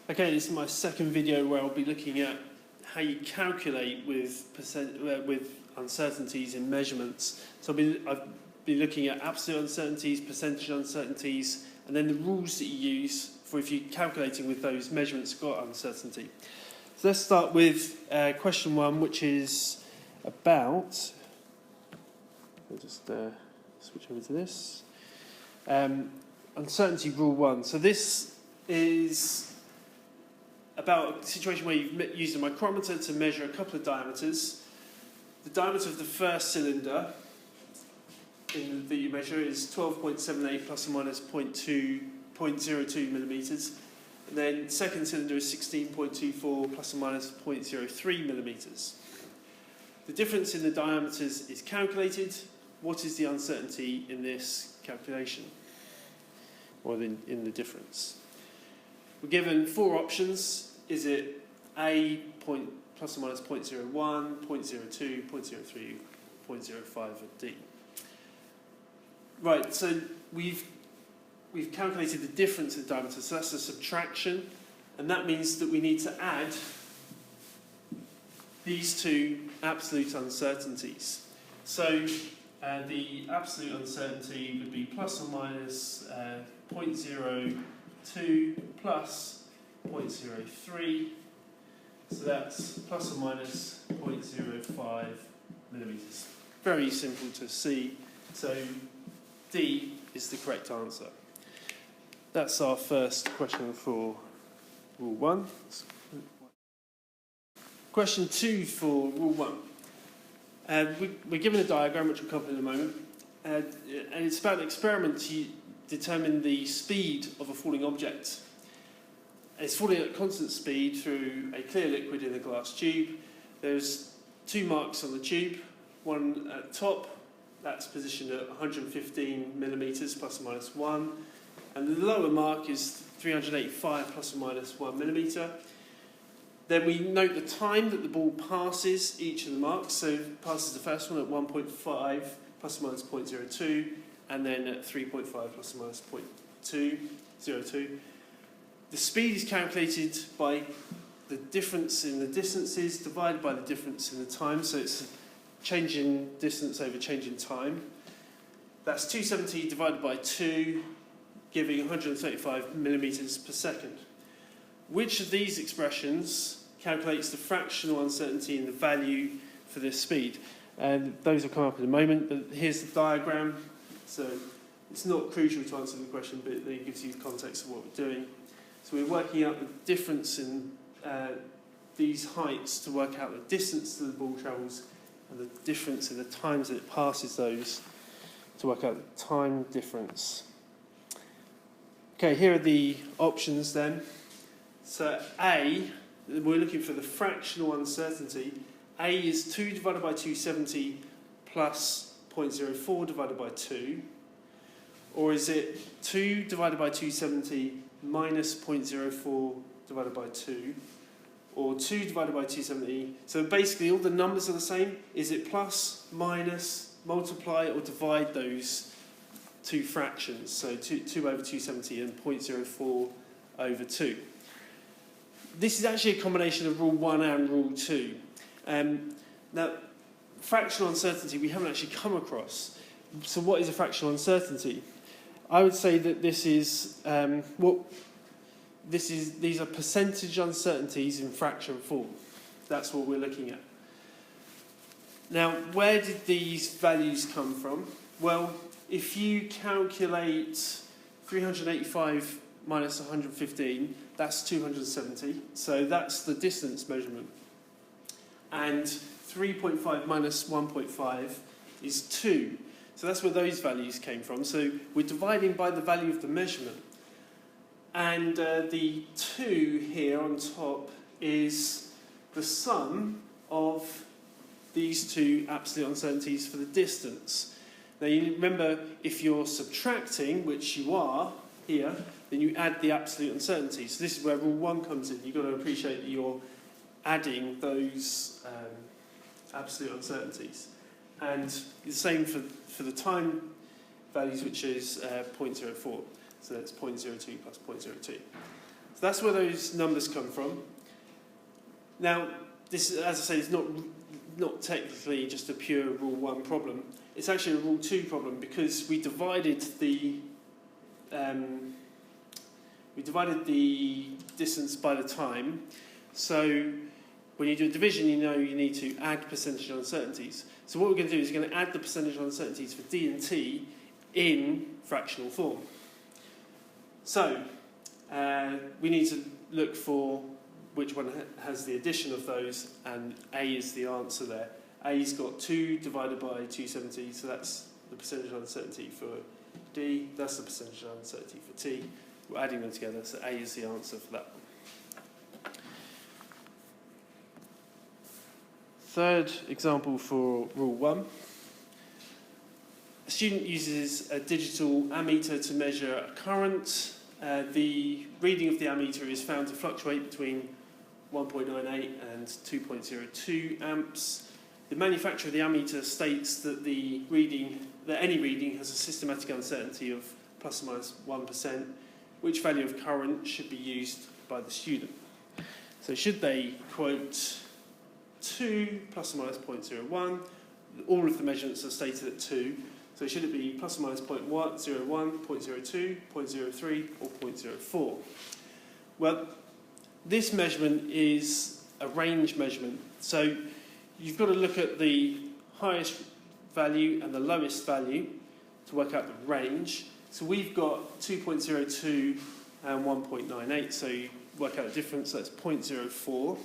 Okay, this is my second video where I'll be looking at how you calculate with uncertainties in measurements. So I've been looking at absolute uncertainties, percentage uncertainties, and then the rules that you use for if you're calculating with those measurements got uncertainty. So let's start with question 1, which is about, I'll just switch over to this, uncertainty rule 1. So this is about a situation where you've used a micrometer to measure a couple of diameters. The diameter of the first cylinder that you measure is 12.78 plus or minus 0.02 millimetres. And then second cylinder is 16.24 plus or minus 0.03 millimetres. The difference in the diameters is calculated. What is the uncertainty in this calculation? Or in the difference? We're given 4 options. Is it A plus or minus 0.01, 0.02, 0.03, 0.05, or D? Right, so we've calculated the difference in diameter, so that's a subtraction, and that means that we need to add these two absolute uncertainties. So the absolute uncertainty would be plus or minus 0.02 plus 0.03, so that's plus or minus 0.05 millimetres. Very simple to see, so D is the correct answer. That's our first question for Rule 1. Question 2 for Rule 1. We're given a diagram, which we'll cover in a moment, and it's about an experiment to determine the speed of a falling object. It's falling at constant speed through a clear liquid in a glass tube. There's 2 marks on the tube, one at the top, that's positioned at 115 millimetres plus or minus 1, and the lower mark is 385 plus or minus 1 millimetre. Then we note the time that the ball passes each of the marks, so it passes the first one at 1.5 plus or minus 0.02, and then at 3.5 plus or minus 0.202. The speed is calculated by the difference in the distances divided by the difference in the time, so it's change in distance over change in time. That's 270 divided by 2, giving 135 millimetres per second. Which of these expressions calculates the fractional uncertainty in the value for this speed? And those will come up in a moment, but here's the diagram. So it's not crucial to answer the question, but it gives you context of what we're doing. So we're working out the difference in these heights to work out the distance that the ball travels and the difference in the times that it passes those to work out the time difference. Okay, here are the options then. So A, we're looking for the fractional uncertainty. A is 2 divided by 270 plus 0.04 divided by 2. Or is it 2 divided by 270 minus 0.04 divided by 2? Or 2 divided by 270. So basically all the numbers are the same. Is it plus, minus, multiply, or divide those two fractions? So 2 over 270 and 0.04 over 2. This is actually a combination of Rule 1 and Rule 2. Now, fractional uncertainty we haven't actually come across. So what is a fractional uncertainty? I would say that this is these are percentage uncertainties in fraction form. That's what we're looking at. Now, where did these values come from? Well, if you calculate 385 minus 115, that's 270. So that's the distance measurement. And 3.5 minus 1.5 is 2. So that's where those values came from. So we're dividing by the value of the measurement. And the 2 here on top is the sum of these two absolute uncertainties for the distance. Now you remember, if you're subtracting, which you are here, then you add the absolute uncertainties. So this is where Rule 1 comes in. You've got to appreciate that you're adding those absolute uncertainties. And the same for the time values, which is 0.04. So that's 0.02 plus 0.02. So that's where those numbers come from. Now, this, as I say, is not technically just a pure rule 1 problem. It's actually a rule 2 problem because we divided the distance by the time. So when you do a division, you know you need to add percentage uncertainties. So what we're going to do is we're going to add the percentage uncertainties for D and T in fractional form. So we need to look for which one has the addition of those, and A is the answer there. A's got 2 divided by 270, so that's the percentage uncertainty for D, that's the percentage uncertainty for T. We're adding them together, so A is the answer for that one. Third example for rule 1. A student uses a digital ammeter to measure a current. The reading of the ammeter is found to fluctuate between 1.98 and 2.02 amps. The manufacturer of the ammeter states that any reading has a systematic uncertainty of plus or minus 1%. Which value of current should be used by the student? So should they quote 2 plus or minus 0.01? All of the measurements are stated at 2. So should it be plus or minus 0.01, 0.02, 0.03, or 0.04? Well, this measurement is a range measurement. So you've got to look at the highest value and the lowest value to work out the range. So we've got 2.02 and 1.98, so you work out the difference, so that's 0.04.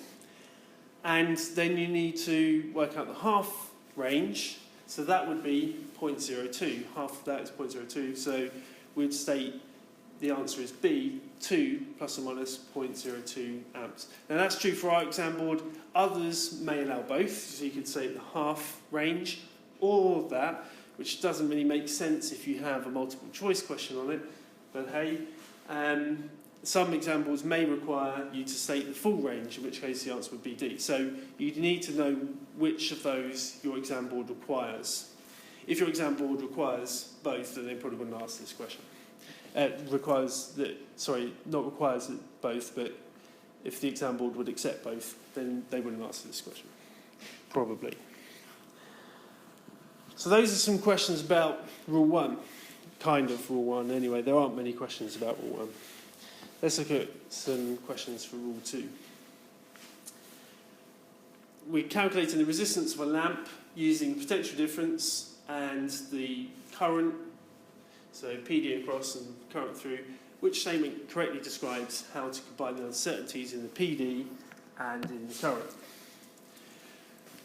And then you need to work out the half range, so that would be 0.02. Half of that is 0.02, so we'd state the answer is B, 2 plus or minus 0.02 amps. Now that's true for our exam board. Others may allow both, so you could say the half range or that, which doesn't really make sense if you have a multiple choice question on it. But hey, some exam boards may require you to state the full range, in which case the answer would be D. So you need to know which of those your exam board requires. If your exam board requires both, then they probably wouldn't ask this question. Not requires both, but if the exam board would accept both, then they wouldn't answer this question. Probably. So those are some questions about Rule 1. Kind of Rule 1 anyway. There aren't many questions about Rule 1. Let's look at some questions for Rule 2. We're calculating the resistance of a lamp using potential difference and the current, so PD across and current through. Which statement correctly describes how to combine the uncertainties in the PD and in the current?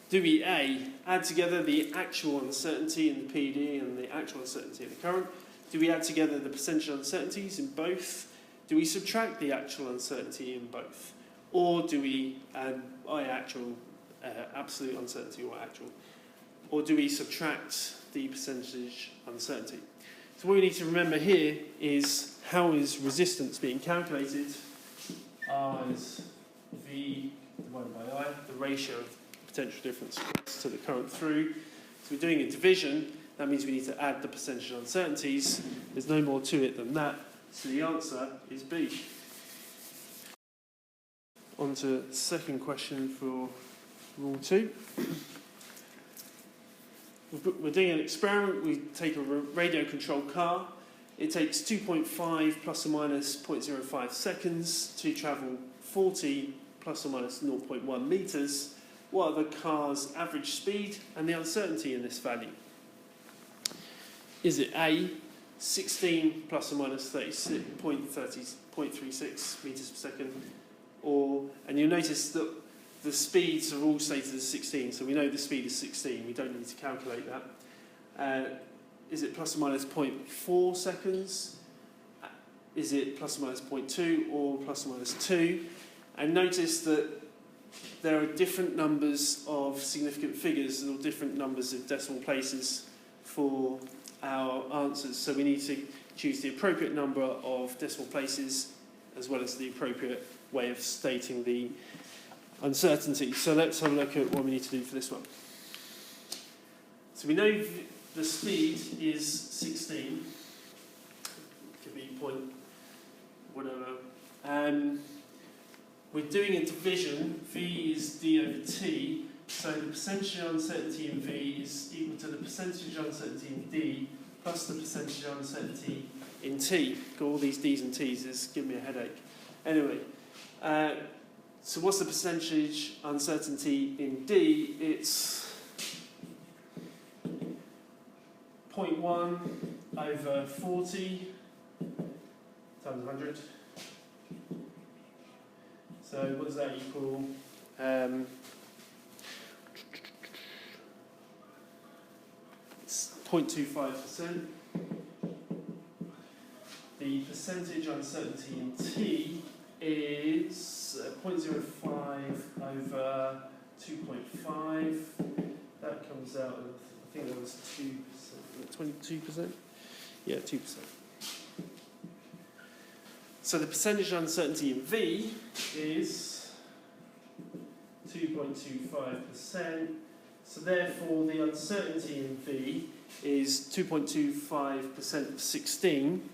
Do we A, add together the actual uncertainty in the PD and the actual uncertainty in the current? Do we add together the percentage uncertainties in both? Do we subtract the actual uncertainty in both? Or do we add absolute uncertainty or actual? Or do we subtract the percentage uncertainty? So what we need to remember here is how is resistance being calculated? R is V divided by I, the ratio of potential difference to the current through. So we're doing a division. That means we need to add the percentage uncertainties. There's no more to it than that. So the answer is B. On to the second question for Rule 2. We're doing an experiment. We take a radio-controlled car. It takes 2.5 plus or minus 0.05 seconds to travel 40 plus or minus 0.1 metres. What are the car's average speed and the uncertainty in this value? Is it A, 16 plus or minus 0.36 metres per second? And you'll notice that the speeds are all stated as 16, so we know the speed is 16. We don't need to calculate that. Is it plus or minus 0.4 seconds? Is it plus or minus 0.2 or plus or minus 2? And notice that there are different numbers of significant figures or different numbers of decimal places for our answers. So we need to choose the appropriate number of decimal places as well as the appropriate way of stating the uncertainty. So let's have a look at what we need to do for this one. So we know the speed is 16. It could be point whatever. we're doing a division. V is d over t, so the percentage uncertainty in V is equal to the percentage uncertainty in d plus the percentage uncertainty in t. Got all these d's and t's, it's giving me a headache. Anyway, so what's the percentage uncertainty in d? It's 0.1 over 40 times 100. So what does that equal? It's 0.25%. The percentage uncertainty in t is 0.05 over 2.5. That comes out of, I think that was 2%, 22%? Yeah, 2%. So the percentage uncertainty in V is 2.25%. So therefore the uncertainty in V is 2.25% of 16.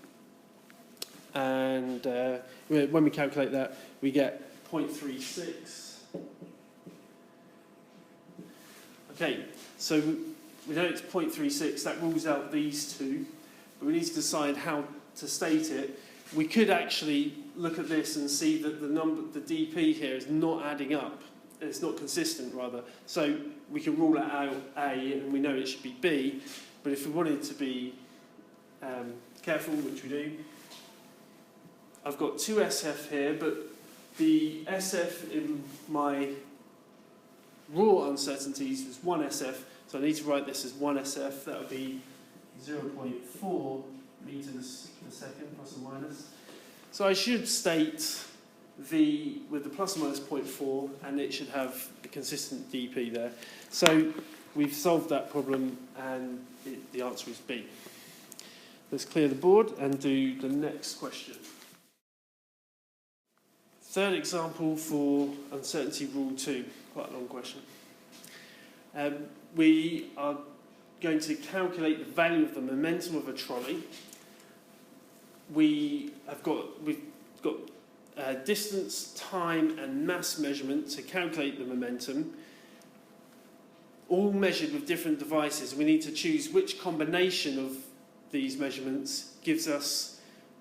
And when we calculate that, we get 0.36. Okay, so we know it's 0.36. That rules out these two. But we need to decide how to state it. We could actually look at this and see that the dp here is not adding up. It's not consistent, rather. So we can rule it out A, and we know it should be B. But if we wanted to be careful, which we do, I've got 2 SF here, but the SF in my raw uncertainties is 1 SF, so I need to write this as 1 SF. That would be 0.4 meters per second, plus or minus. So I should state V with the plus or minus 0.4, and it should have a consistent dp there. So we've solved that problem, and the answer is B. Let's clear the board and do the next question. Third example for uncertainty rule 2, quite a long question. We are going to calculate the value of the momentum of a trolley. We've got distance, time, and mass measurement to calculate the momentum, all measured with different devices. We need to choose which combination of these measurements gives us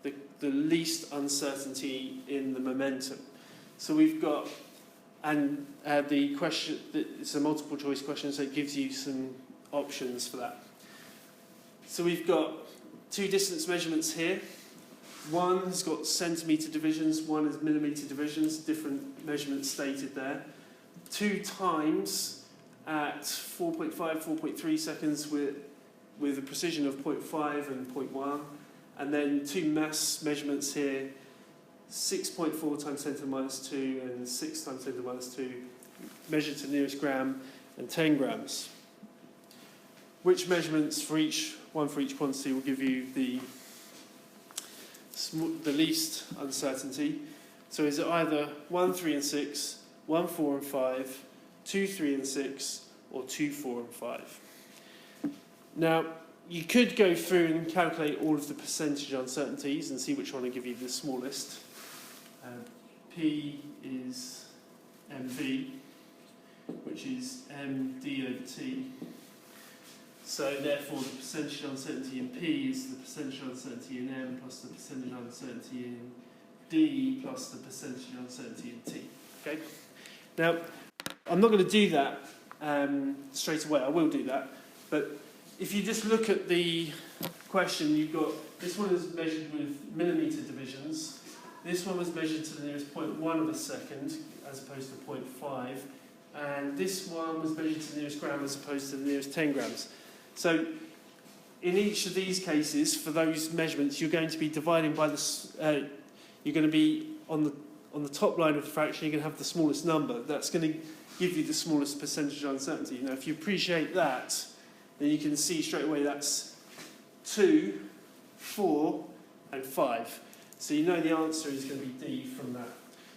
the least uncertainty in the momentum. So we've got, and the question, it's a multiple choice question, so it gives you some options for that. So we've got 2 distance measurements here. One has got centimetre divisions, one is millimetre divisions, different measurements stated there. 2 times at 4.5, 4.3 seconds with a precision of 0.5 and 0.1. And then 2 mass measurements here, 6.4 times 10 to the minus 2 and 6 times 10 to the minus 2, measured to the nearest gram, and 10 grams. Which measurements for each quantity will give you the least uncertainty? So is it either 1, 3 and 6, 1, 4 and 5, 2, 3 and 6, or 2, 4 and 5? Now, you could go through and calculate all of the percentage uncertainties and see which one will give you the smallest. P is MV, which is MD over T. So therefore the percentage uncertainty in P is the percentage uncertainty in M plus the percentage uncertainty in D plus the percentage uncertainty in T. Okay? Now, I'm not going to do that straight away. I will do that. But if you just look at the question, you've got, this one is measured with millimetre divisions. This one was measured to the nearest 0.1 of a second as opposed to 0.5. And this one was measured to the nearest gram as opposed to the nearest 10 grams. So in each of these cases, for those measurements, you're going to be dividing by the, you're going to be on the top line of the fraction, you're going to have the smallest number. That's going to give you the smallest percentage uncertainty. Now, if you appreciate that, then you can see straight away that's 2, 4, and 5. So you know the answer is going to be D from that.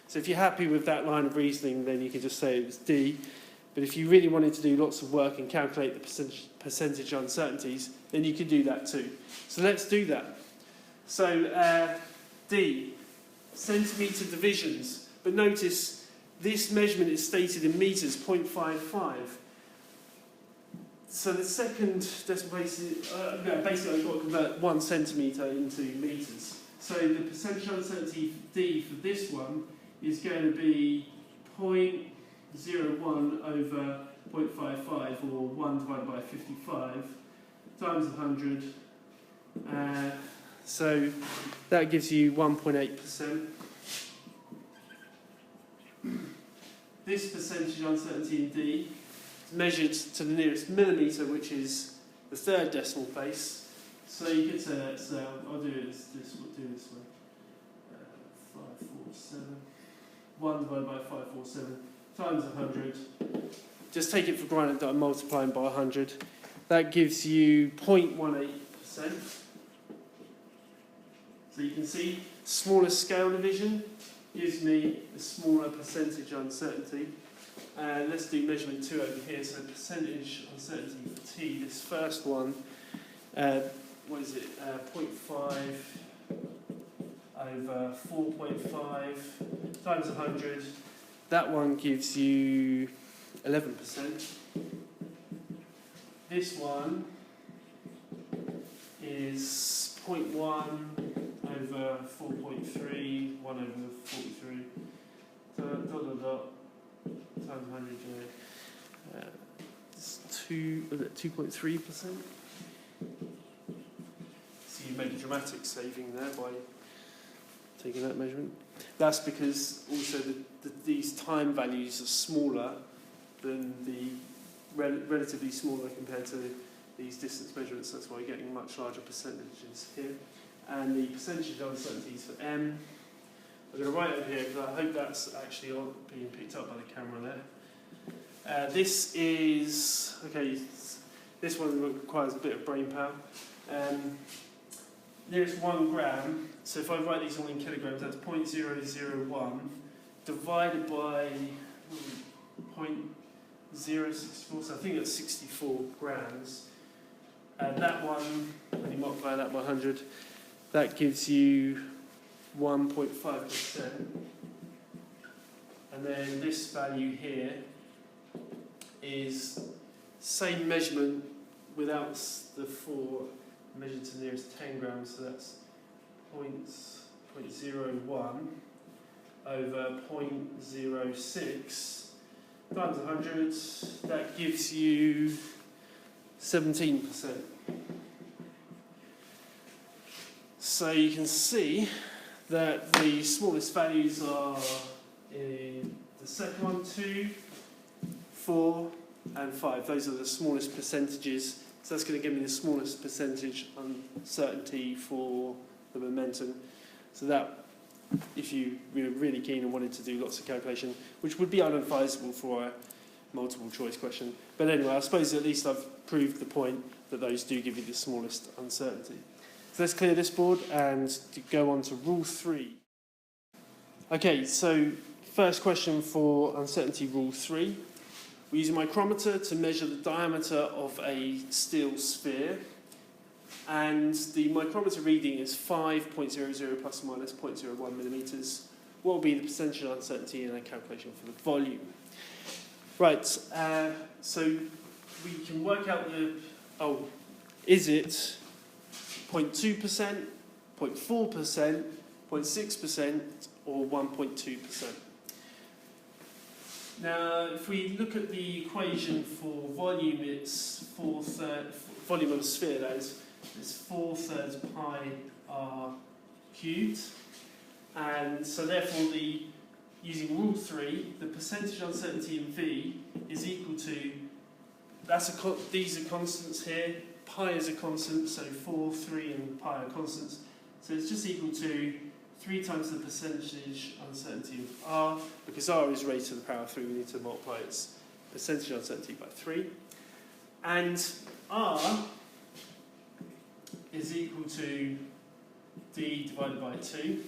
So if you're happy with that line of reasoning, then you can just say it was D. But if you really wanted to do lots of work and calculate the percentage uncertainties, then you could do that too. So let's do that. So D, centimetre divisions. But notice this measurement is stated in metres, 0.55. So the second decimal place is, basically I've got to convert 1 centimetre into metres. So the percentage uncertainty D for this one is going to be 0.01 over 0.55, or 1 divided by 55, times 100. So that gives you 1.8%. This percentage uncertainty in D is measured to the nearest millimetre, which is the third decimal place. So you get to, so I'll do it we'll do this way. 547. 1 divided by 547 times 100. Just take it for granted that I'm multiplying by 100. That gives you 0.18%. So you can see, smaller scale division gives me a smaller percentage uncertainty. Let's do measurement 2 over here. So percentage uncertainty for T, this first one, what is it? 0.5 over 4.5 times 100. That one gives you 11%. This one is 0.1 over 4.3, 1 over 43, times 100. It's 2.3%. So you made a dramatic saving there by taking that measurement. That's because also these time values are smaller than the relatively smaller compared to these distance measurements. That's why you're getting much larger percentages here. And the percentage uncertainties for M, I'm going to write over here because I hope that's actually being picked up by the camera there. This is, okay, this one requires a bit of brain power. Nearest 1 gram, so if I write these all in kilograms, that's 0.001 divided by 0.064, so I think that's 64 grams. And that one, when you multiply that by 100, that gives you 1.5%. And then this value here is same measurement without the 4 measured to the nearest 10 grams, so that's 0.01 over 0.06 times 100, that gives you 17%. So you can see that the smallest values are in the second one, 2, 4 and 5. Those are the smallest percentages. So that's going to give me the smallest percentage uncertainty for the momentum. So that, if you were really keen and wanted to do lots of calculation, which would be unadvisable for a multiple choice question. But anyway, I suppose at least I've proved the point that those do give you the smallest uncertainty. So let's clear this board and go on to rule 3. Okay, so first question for uncertainty rule 3. We use a micrometer to measure the diameter of a steel sphere, and the micrometer reading is 5.00 plus or minus 0.01 millimeters. What will be the percentage uncertainty in a calculation for the volume? Right, so we can work out is it 0.2%, 0.4%, 0.6%, or 1.2%? Now, if we look at the equation for volume, it's volume of a sphere, that is, it's 4/3 pi r cubed. And so therefore, using rule 3, the percentage uncertainty in V is equal to, these are constants here, pi is a constant, so 4, 3 and pi are constants. So it's just equal to 3 times the percentage uncertainty of R, because R is raised to the power of 3, we need to multiply its percentage uncertainty by 3. And R is equal to D divided by 2.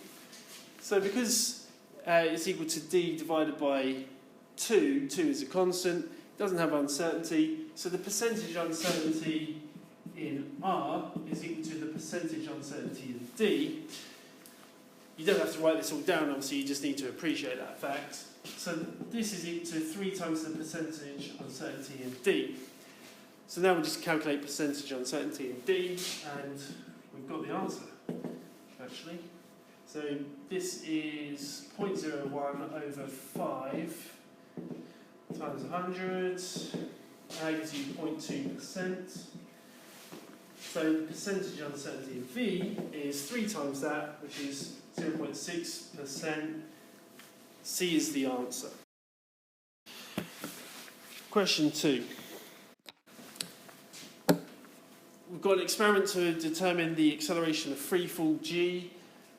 So because it's equal to D divided by 2, 2 is a constant, doesn't have uncertainty, so the percentage uncertainty in R is equal to the percentage uncertainty in D. You don't have to write this all down, obviously, you just need to appreciate that fact. So this is equal to 3 times the percentage uncertainty in D. So now we'll just calculate percentage uncertainty in D, and we've got the answer, actually. So this is 0.01 over 5 times 100, that gives you 0.2%. So the percentage uncertainty in V is 3 times that, which is 0.6%. C is the answer. Question 2. We've got an experiment to determine the acceleration of free fall G.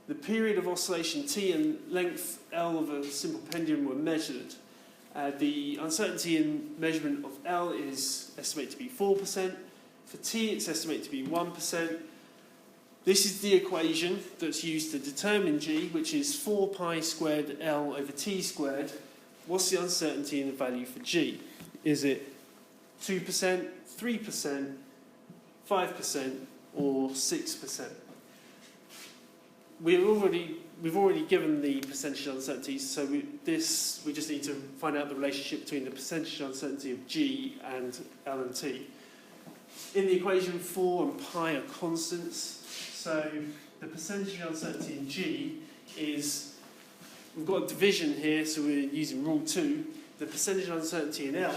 The period of oscillation T and length L of a simple pendulum were measured. The uncertainty in measurement of L is estimated to be 4%. For T, it's estimated to be 1%. This is the equation that's used to determine G, which is 4 pi squared L over T squared. What's the uncertainty in the value for G? Is it 2%, 3%, 5%, or 6%? We've already given the percentage uncertainties, so we just need to find out the relationship between the percentage uncertainty of G and L and T. In the equation, 4 and pi are constants, so the percentage uncertainty in G is, we've got a division here, so we're using rule 2, the percentage uncertainty in L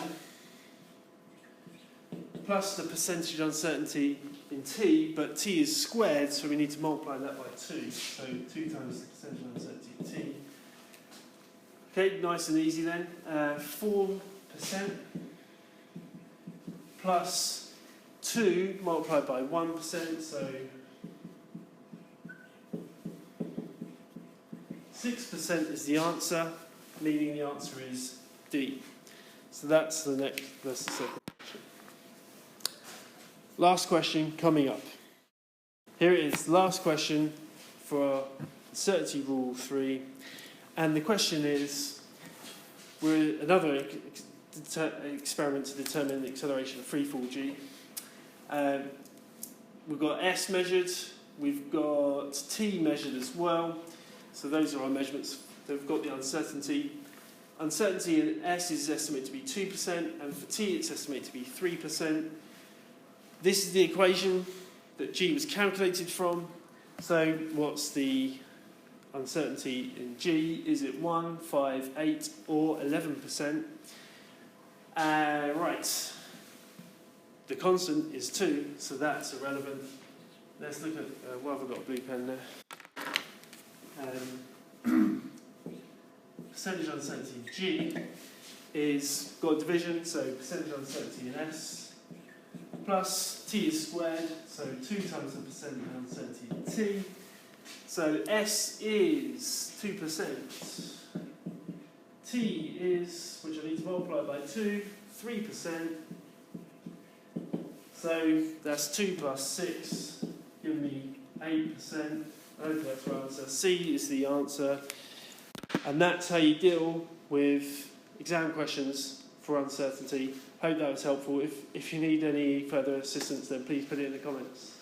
plus the percentage uncertainty in T, but T is squared, so we need to multiply that by 2. So 2 times the percentage uncertainty in T. Okay, nice and easy then. 4% plus 2 multiplied by 1%, so 6% is the answer, meaning the answer is D. So that's the second question. Last question coming up. Here it is, last question for uncertainty rule 3. And the question is, we're another experiment to determine the acceleration of free fall G. We've got S measured, we've got T measured as well. So those are our measurements. They've got the uncertainty. Uncertainty in S is estimated to be 2%, and for T it's estimated to be 3%. This is the equation that G was calculated from. So what's the uncertainty in G? Is it 1, 5, 8, or 11%? Right. The constant is 2, so that's irrelevant. Let's look at, well, I've got a blue pen there. Percentage uncertainty in G is, got a division, so percentage uncertainty in S plus T is squared, so 2 times the percentage uncertainty in T. So S is 2%. T is, which I need to multiply by 2, 3%. So that's 2 plus 6, giving me 8%. I hope that's right answer. C is the answer. And that's how you deal with exam questions for uncertainty. Hope that was helpful. If you need any further assistance, then please put it in the comments.